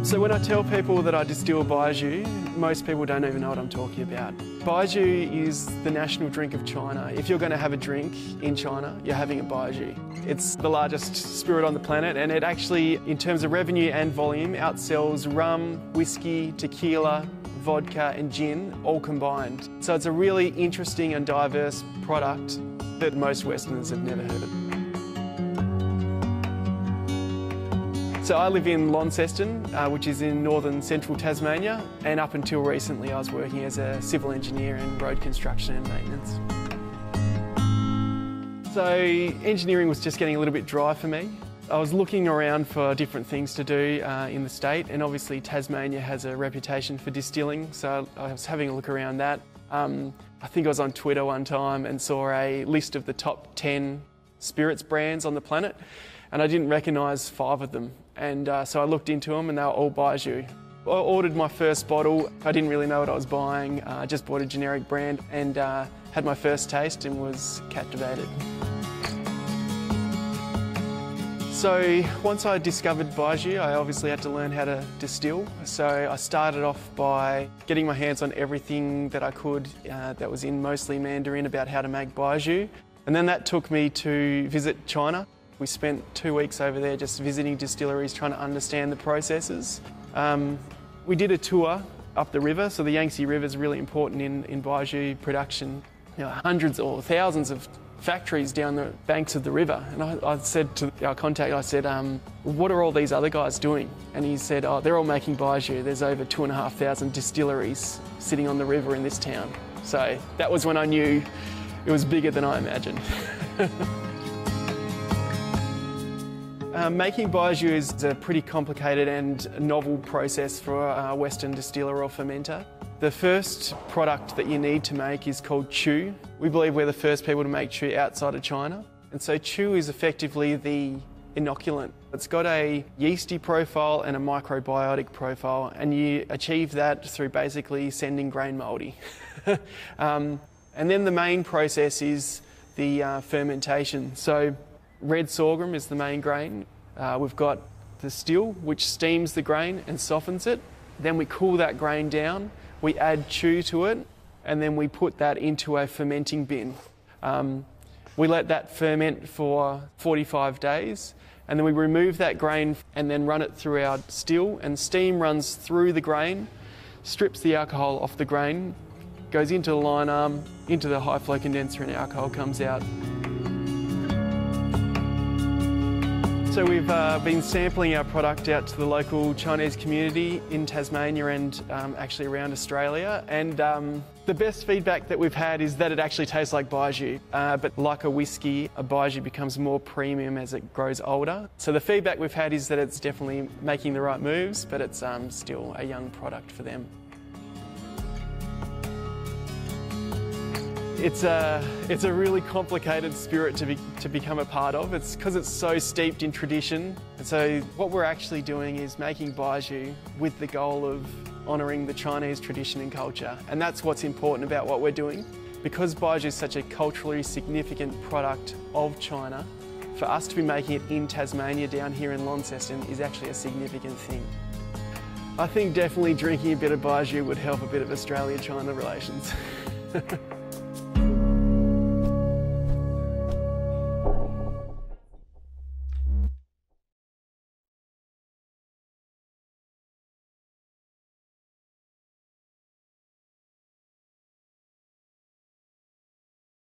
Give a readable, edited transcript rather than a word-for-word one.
So when I tell people that I distill baijiu, most people don't even know what I'm talking about. Baijiu is the national drink of China. If you're going to have a drink in China, you're having a baijiu. It's the largest spirit on the planet, and it actually, in terms of revenue and volume, outsells rum, whiskey, tequila, vodka and gin all combined. So it's a really interesting and diverse product that most Westerners have never heard of. So I live in Launceston, which is in northern central Tasmania, and up until recently I was working as a civil engineer in road construction and maintenance. So engineering was just getting a little bit dry for me. I was looking around for different things to do in the state, and obviously Tasmania has a reputation for distilling, so I was having a look around that. I think I was on Twitter one time and saw a list of the top 10 spirits brands on the planet, and I didn't recognise 5 of them. And so I looked into them and they were all baijiu. I ordered my first bottle. I didn't really know what I was buying. I just bought a generic brand and had my first taste and was captivated. So once I discovered baijiu, I obviously had to learn how to distill. So I started off by getting my hands on everything that I could that was in mostly Mandarin about how to make baijiu. And then that took me to visit China. We spent 2 weeks over there just visiting distilleries, trying to understand the processes. We did a tour up the river, so the Yangtze River is really important in baijiu production. You know, hundreds or thousands of factories down the banks of the river. And I said to our contact, I said, what are all these other guys doing? And he said, oh, they're all making baijiu. There's over 2,500 distilleries sitting on the river in this town. So that was when I knew it was bigger than I imagined. Making baijiu is a pretty complicated and novel process for a Western distiller or fermenter. The first product that you need to make is called chu. We believe we're the first people to make chu outside of China. And so chu is effectively the inoculant. It's got a yeasty profile and a microbiotic profile, and you achieve that through basically sending grain mouldy. And then the main process is the fermentation. So red sorghum is the main grain. We've got the still, which steams the grain and softens it. Then we cool that grain down, we add chu to it, and then we put that into a fermenting bin. We let that ferment for 45 days, and then we remove that grain and then run it through our still, and steam runs through the grain, strips the alcohol off the grain, goes into the line arm, into the high flow condenser, and alcohol comes out. So we've been sampling our product out to the local Chinese community in Tasmania and actually around Australia, and the best feedback that we've had is that it actually tastes like baijiu, but like a whiskey, a baijiu becomes more premium as it grows older. So the feedback we've had is that it's definitely making the right moves, but it's still a young product for them. It's a really complicated spirit to become a part of. It's because it's so steeped in tradition. And so what we're actually doing is making baijiu with the goal of honouring the Chinese tradition and culture. And that's what's important about what we're doing. Because baijiu is such a culturally significant product of China, for us to be making it in Tasmania down here in Launceston is actually a significant thing. I think definitely drinking a bit of baijiu would help a bit of Australia-China relations.